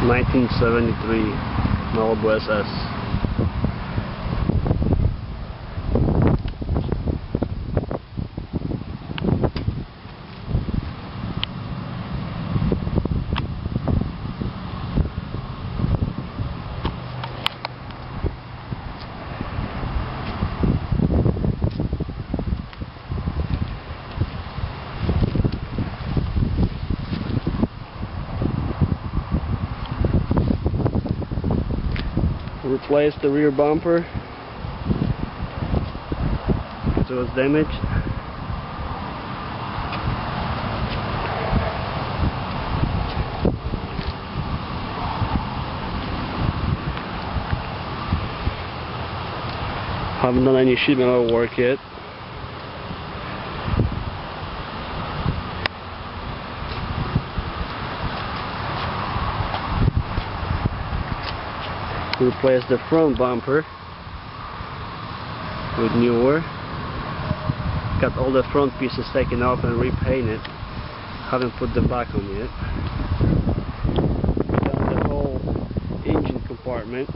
1973 Malibu SS. Replace the rear bumper because it was damaged. Haven't done any sheet metal work yet. Replace the front bumper with newer. Got all the front pieces taken off and repainted. Haven't put the back on yet. Done the whole engine compartment.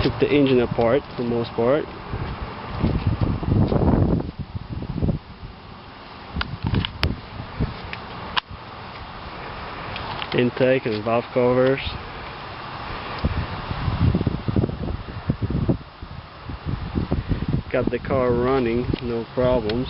Took the engine apart for the most part. Intake and valve covers. Got the car running, no problems.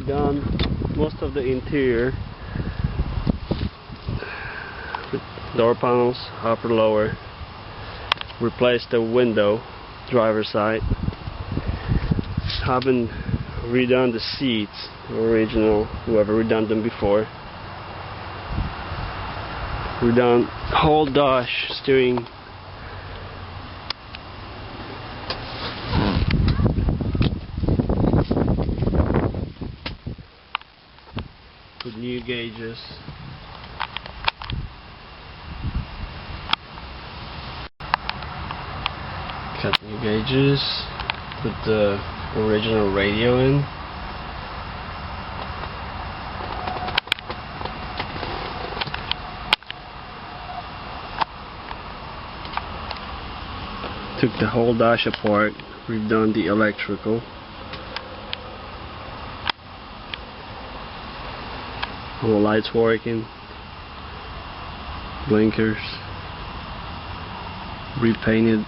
Done most of the interior with door panels, upper lower. Replaced the window, driver's side. Haven't redone the seats, original, whoever redone them before. Redone whole dash, steering. With new gauges. Cut new gauges. Put the original radio in. Took the whole dash apart. Redone the electrical. All the lights working, blinkers, repainted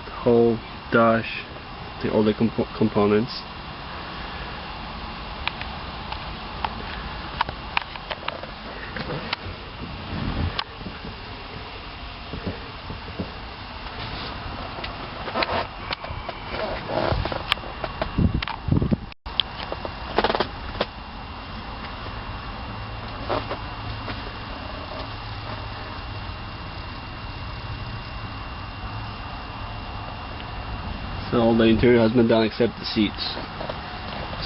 the whole dash, all the components. So all the interior has been done except the seats.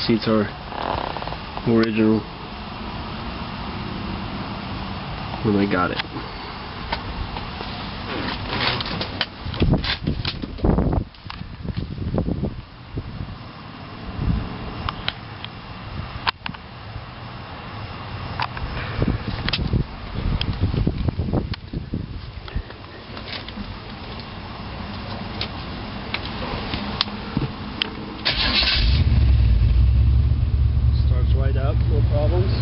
Seats are original when I got it. Up, no problems.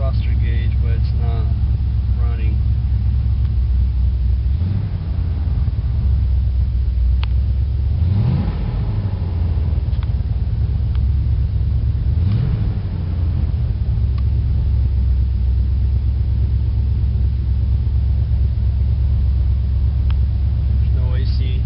thruster gauge, but it's not running. There's no AC.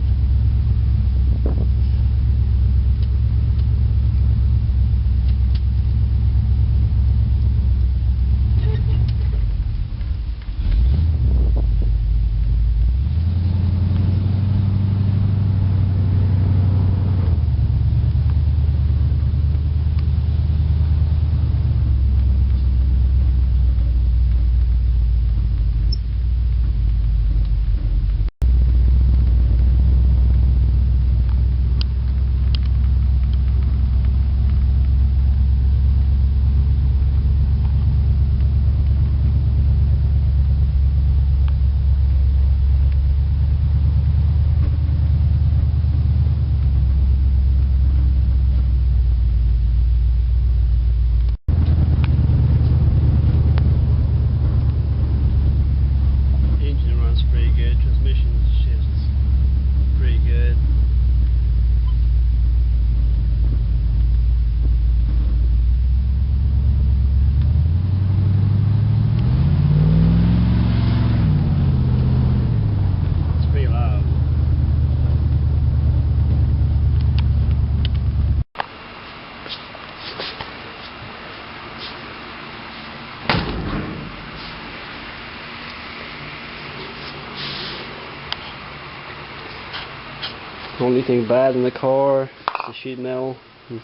Only thing bad in the car, the sheet metal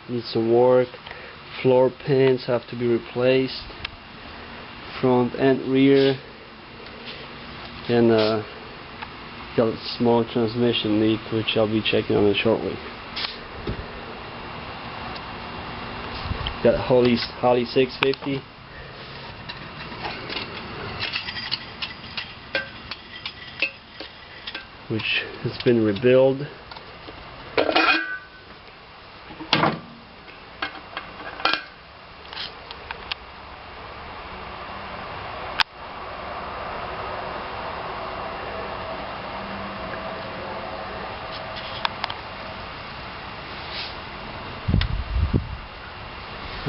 needs some work. Floor pins have to be replaced, front and rear, and got a small transmission leak, which I'll be checking on it shortly. Got Holly 650. Which has been rebuilt.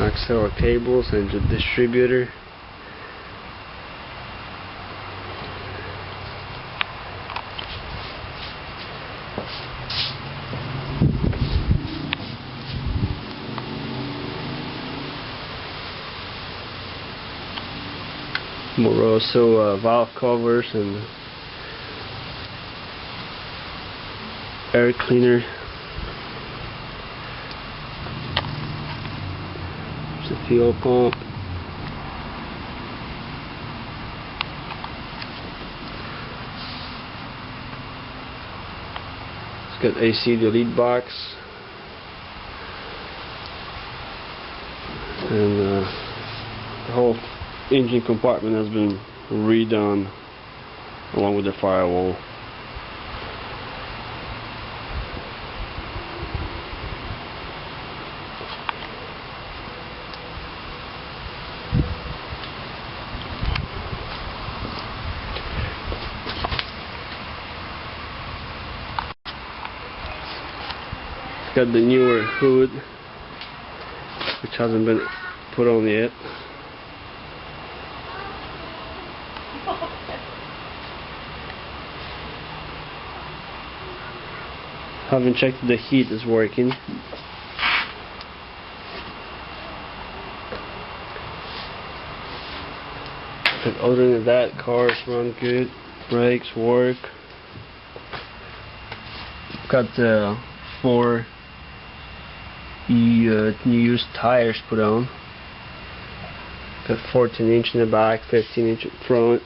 Axle cables and the distributor. Moroso valve covers and air cleaner. There's a fuel pump. It's got AC delete box and the whole engine compartment has been redone along with the firewall. It's got the newer hood, which hasn't been put on yet. Haven't checked if the heat is working. But other than that, cars run good, brakes work. Got the 4 used tires put on. Got 14-inch in the back, 15-inch in front.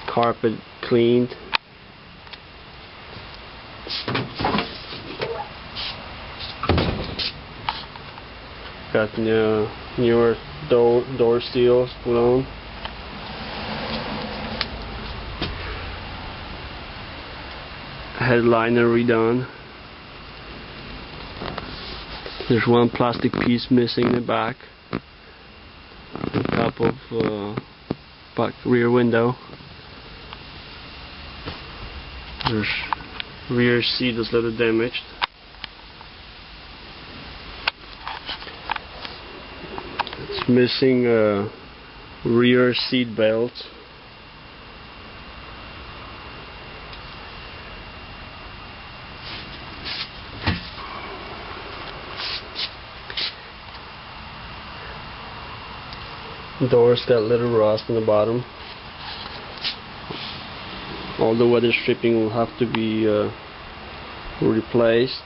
Carpet cleaned. Got newer door seals put on. Headliner redone. There's one plastic piece missing in the back, on top of back rear window. There's rear seat is a little damaged. It's missing a rear seat belt. Doors got a little rust in the bottom. All the weather stripping will have to be replaced.